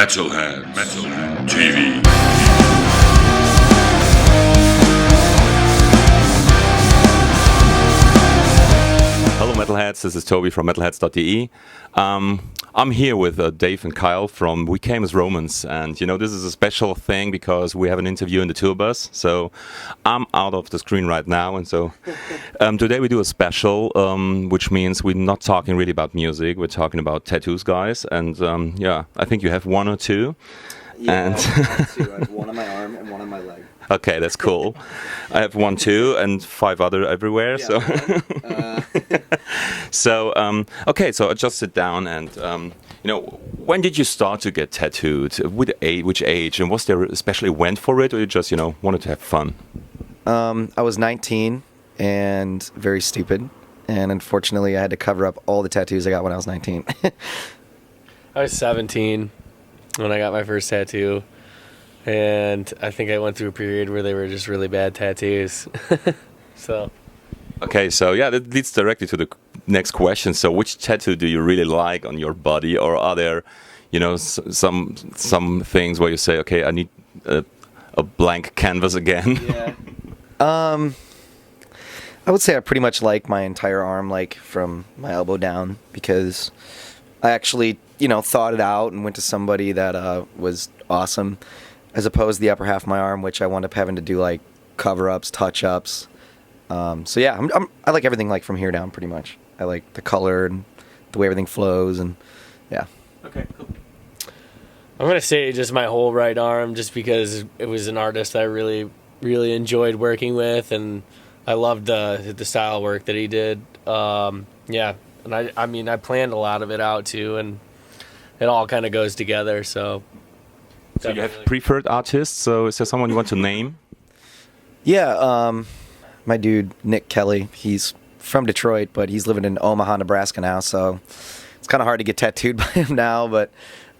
metal-heads.de. Hello Metalheads, this is Toby from metal-heads.de. I'm here with Dave and Kyle from We Came as Romans, and this is a special thing because we have an interview in the Tourbus, so I'm out of the screen right now, and so today we do a special, which means we're not talking really about music, we're talking about tattoos, guys, and I think you have one or two. Yeah, I have two. I have one on my arm and one on my leg. Okay, that's cool. I have one too, and 5 other everywhere. Yeah, So, okay. So I just sit down, and when did you start to get tattooed? Which age? And was there especially went for it, or you just wanted to have fun? I was 19 and very stupid, and unfortunately, I had to cover up all the tattoos I got when I was 19. I was 17 when I got my first tattoo, and I think I went through a period where they were just really bad tattoos. So. Okay, so that leads directly to the next question. So, which tattoo do you really like on your body, or are there, some things where you say, okay, I need a blank canvas again? Yeah. I would say I pretty much like my entire arm, like from my elbow down, because I actually, thought it out and went to somebody that was awesome, as opposed to the upper half of my arm, which I wound up having to do like cover-ups, touch-ups. So yeah, I like everything like from here down pretty much. I like the color and the way everything flows, and yeah. Okay, cool. I'm gonna say just my whole right arm, just because it was an artist I really, really enjoyed working with, and I loved the style work that he did. Yeah, and I planned a lot of it out too, and it all kind of goes together. So you have preferred artists. So is there someone you want to name? Yeah, my dude Nick Kelly. He's from Detroit, but he's living in Omaha, Nebraska now. So it's kind of hard to get tattooed by him now, but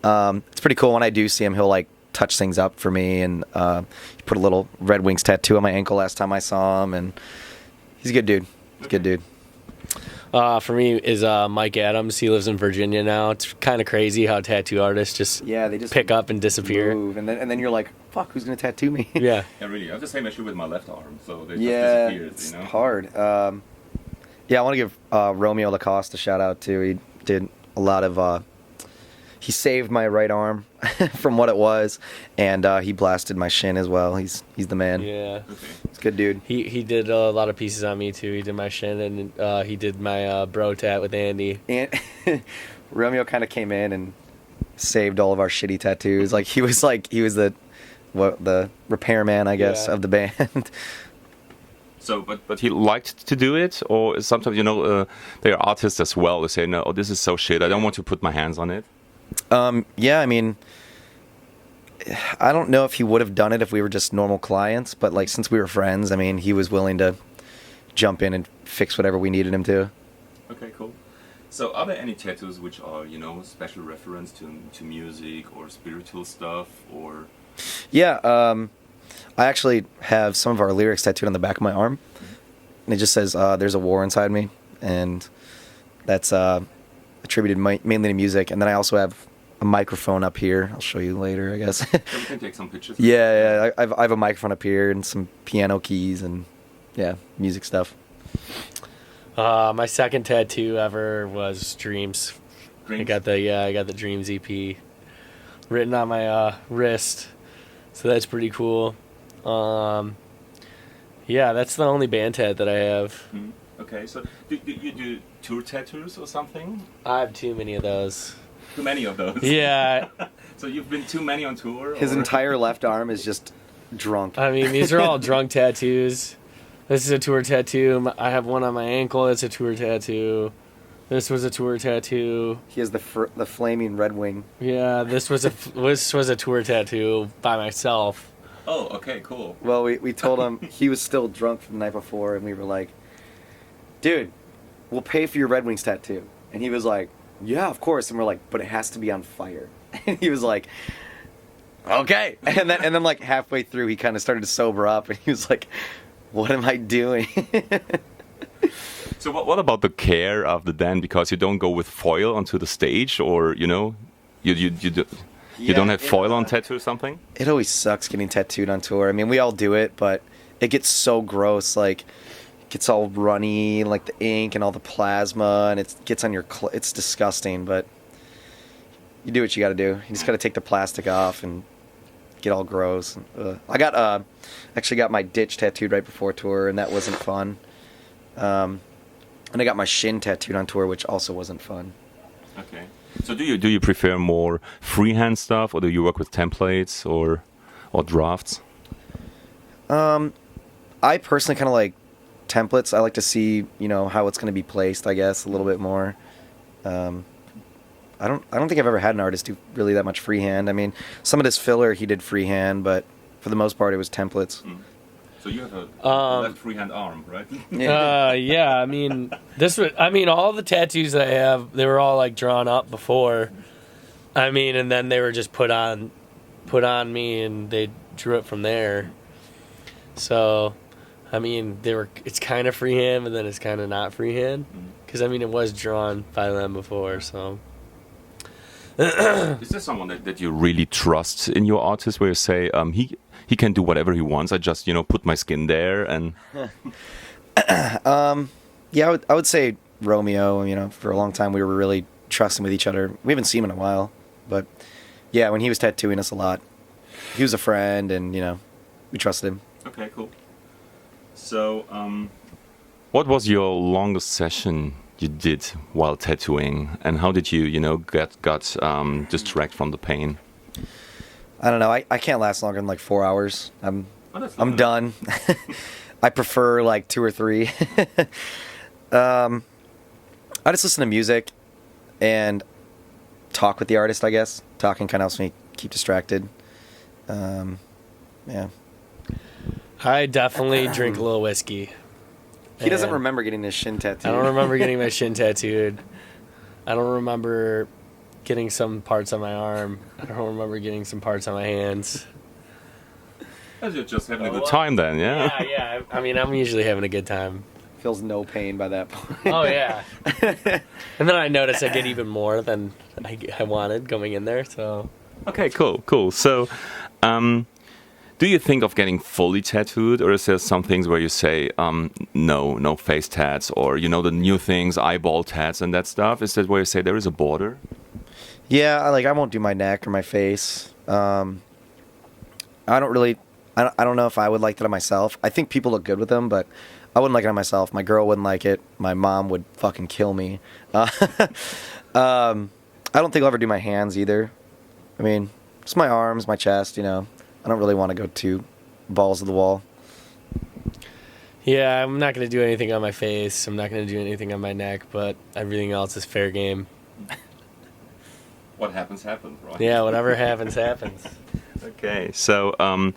it's pretty cool. When I do see him, he'll like touch things up for me, and he put a little Red Wings tattoo on my ankle last time I saw him, and he's a good dude. He's a good dude. For me is Mike Adams. He lives in Virginia now. It's kind of crazy how tattoo artists they just pick up and disappear. Move, and then you're like, fuck, who's gonna tattoo me? Yeah. Yeah, really. I have the same issue with my left arm, so they Yeah, just disappeared. it's hard. I want to give Romeo Lacoste a shout out too. He did a lot of. He saved my right arm from what it was, and he blasted my shin as well. He's the man. Yeah. Okay. He's a good dude. He did a lot of pieces on me too. He did my shin, and he did my bro tat with Andy. And Romeo kind of came in and saved all of our shitty tattoos. Like he was the repairman, I guess, of the band. So, but he liked to do it, or sometimes there are artists as well who say, no, this is so shit. I don't want to put my hands on it. Yeah, I mean, I don't know if he would have done it if we were just normal clients, but like since we were friends, I mean, he was willing to jump in and fix whatever we needed him to. Okay, cool. So are there any tattoos which are, special reference to music or spiritual stuff, or? Yeah, I actually have some of our lyrics tattooed on the back of my arm, and it just says, there's a war inside me, and that's attributed mainly to music. And then I also have a microphone up here. I'll show you later, I guess. So we can take some pictures. Yeah, I have a microphone up here and some piano keys and music stuff. My second tattoo ever was Dreams. Dreams? I got the Dreams EP written on my wrist, so that's pretty cool. That's the only band tat that I have. Mm-hmm. Okay, so do you do tour tattoos or something? I have too many of those. Too many of those? Yeah. So you've been too many on tour? His entire left arm is just drunk. I mean, these are all drunk tattoos. This is a tour tattoo. I have one on my ankle. It's a tour tattoo. This was a tour tattoo. He has the flaming Red Wing. Yeah, this was a tour tattoo by myself. Oh, okay, cool. Well, we told him he was still drunk from the night before, and we were like, dude, we'll pay for your Red Wings tattoo. And he was like, yeah, of course. And we're like, but it has to be on fire. And he was like, okay. And then like halfway through, he kind of started to sober up, and he was like, what am I doing? So what about the care of the den? Because you don't go with foil onto the stage, or you do. You don't have foil on tattoo or something? It always sucks getting tattooed on tour. I mean, we all do it, but it gets so gross. Like, it gets all runny, like the ink and all the plasma, and it gets on your. It's disgusting, but you do what you got to do. You just got to take the plastic off and get all gross. I got actually got my ditch tattooed right before tour, and that wasn't fun. And I got my shin tattooed on tour, which also wasn't fun. Okay. So do you prefer more freehand stuff, or do you work with templates or drafts? I personally kind of like templates. I like to see, how it's going to be placed, I guess, a little bit more. I don't think I've ever had an artist do really that much freehand. I mean, some of this filler he did freehand, but for the most part it was templates. So you have a left freehand arm, right? Yeah. I mean, all the tattoos I have, they were all like drawn up before. I mean, and then they were just put on me, and they drew it from there. So, I mean, it's kind of freehand, but then it's kind of not freehand, because I mean, it was drawn by them before. So, is there someone that you really trust in your artist, where you say he can do whatever he wants? I just put my skin there and. Yeah, I would say Romeo. For a long time we were really trusting with each other. We haven't seen him in a while, but yeah, when he was tattooing us a lot, he was a friend, and we trusted him. Okay, cool. So, what was your longest session you did while tattooing, and how did you, get distracted from the pain? I don't know. I can't last longer than like 4 hours. I'm done. I prefer like 2 or 3. I just listen to music and talk with the artist, I guess. Talking kind of helps me keep distracted. Yeah. I definitely drink a little whiskey. He doesn't remember getting his shin tattooed. I don't remember getting my shin tattooed. I don't remember getting some parts on my arm. I don't remember getting some parts on my hands. You're just having a good time then, yeah? Yeah. I mean, I'm usually having a good time. Feels no pain by that point. Oh, yeah. And then I noticed I get even more than I wanted going in there, so... Okay, cool. So, do you think of getting fully tattooed, or is there some things where you say, no face tats, or, the new things, eyeball tats and that stuff? Is that where you say there is a border? Yeah, I won't do my neck or my face. I don't know if I would like that on myself. I think people look good with them, but I wouldn't like it on myself. My girl wouldn't like it. My mom would fucking kill me. I don't think I'll ever do my hands either. I mean, just my arms, my chest, I don't really want to go too balls to the wall. Yeah, I'm not going to do anything on my face. I'm not going to do anything on my neck, but everything else is fair game. What happens, right? Yeah, whatever happens, happens. Okay, so, a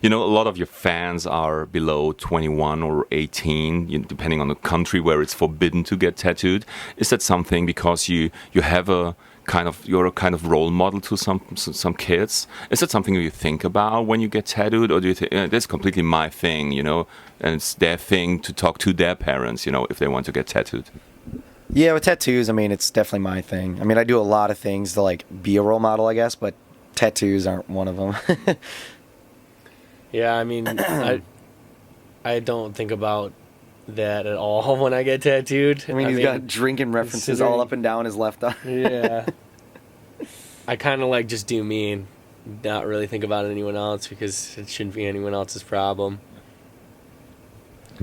lot of your fans are below 21 or 18, depending on the country where it's forbidden to get tattooed. Is that something because you have you're a kind of role model to some kids? Is that something you think about when you get tattooed, or do you think that's completely my thing, and it's their thing to talk to their parents, if they want to get tattooed? Yeah, with tattoos, I mean, it's definitely my thing. I mean, I do a lot of things to be a role model, I guess, but tattoos aren't one of them. Yeah, I mean, I don't think about that at all when I get tattooed. I mean, he's got drinking references all up and down his left arm. Yeah. I kind of just do me and not really think about anyone else, because it shouldn't be anyone else's problem.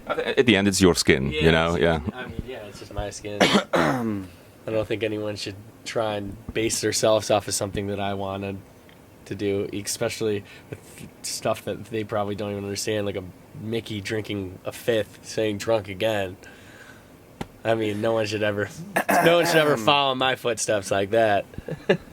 At the end, it's your skin, Yeah. yeah. It's just my skin. I don't think anyone should try and base themselves off of something that I wanted to do, especially with stuff that they probably don't even understand, like a Mickey drinking a fifth, saying drunk again. I mean, no one should ever follow my footsteps like that.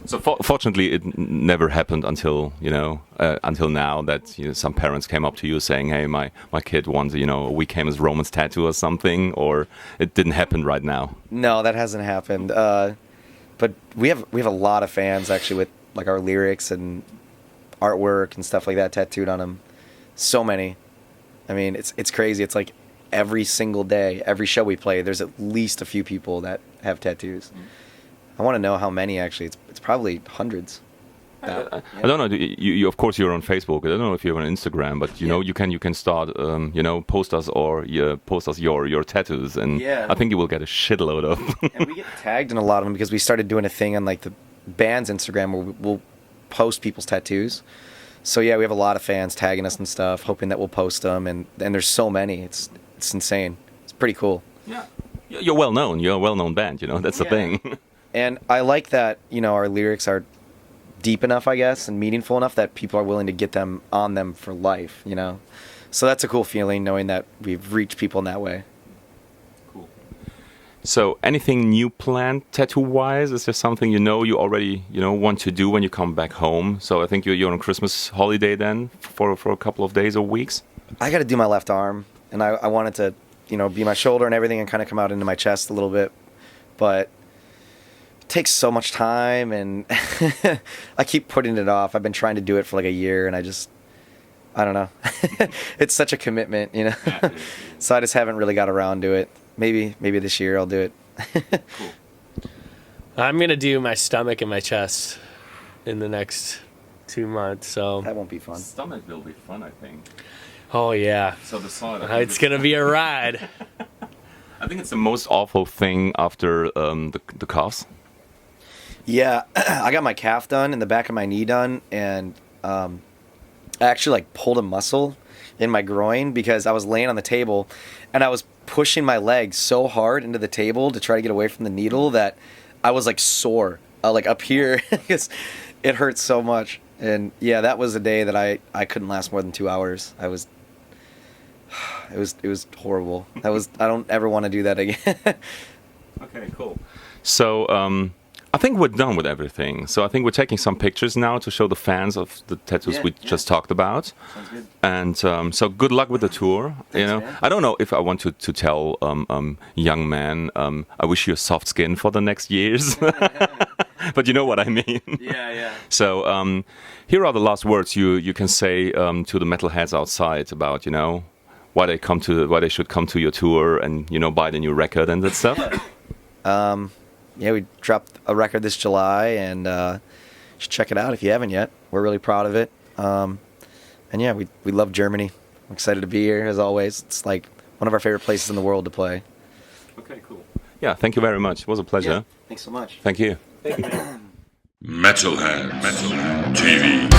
So fortunately, it never happened until now that some parents came up to you saying, "Hey, my kid wants we came as Roman's tattoo or something," or it didn't happen right now. No, that hasn't happened. But we have a lot of fans actually with our lyrics and artwork and stuff like that tattooed on them. So many. I mean, it's crazy. It's like every single day, every show we play, there's at least a few people that have tattoos. I want to know how many actually. It's probably hundreds. that. I don't know. You of course you're on Facebook. I don't know if you're on Instagram, but you know you can start post us your tattoos, and Yeah. I think you will get a shitload of. And we get tagged in a lot of them because we started doing a thing on like the band's Instagram where we'll post people's tattoos. So yeah, we have a lot of fans tagging us and stuff, hoping that we'll post them, and there's so many. It's insane. It's pretty cool. Yeah, you're well known. You're a well-known band. You know that's the thing. And I like that our lyrics are deep enough, I guess, and meaningful enough that people are willing to get them on them for life. So that's a cool feeling, knowing that we've reached people in that way. Cool. So, anything new planned tattoo-wise? Is there something you already want to do when you come back home? So I think you're on Christmas holiday then for a couple of days or weeks. I got to do my left arm, and I wanted to be my shoulder and everything, and kind of come out into my chest a little bit, but it takes so much time, and I keep putting it off. I've been trying to do it for like a year, and I don't know. It's such a commitment, So I just haven't really got around to it. Maybe this year I'll do it. Cool. I'm gonna do my stomach and my chest in the next 2 months. So That won't be fun. Stomach will be fun, I think. oh yeah, So the side. it's gonna be a ride. I think it's the most awful thing after the calves. Yeah, I got my calf done and the back of my knee done, and I actually like pulled a muscle in my groin because I was laying on the table and I was pushing my leg so hard into the table to try to get away from the needle that I was like sore, like up here, because it hurt so much. And yeah, that was a day that I couldn't last more than 2 hours. It was horrible. I don't ever want to do that again. Okay, cool. So I think we're done with everything. So I think we're taking some pictures now to show the fans of the tattoos we just talked about. Sounds good. And so good luck with the tour. Thanks, man. I don't know if I want to tell young man, I wish you a soft skin for the next years. But you know what I mean. Yeah. So here are the last words you can say to the metalheads outside about why they should come to your tour and buy the new record and that stuff. Yeah, we dropped a record this July, and you should check it out if you haven't yet. We're really proud of it. And yeah, we love Germany. I'm excited to be here, as always. It's like one of our favorite places in the world to play. Okay, cool. Yeah, thank you very much. It was a pleasure. Thanks so much. Thank you. Metalhead TV.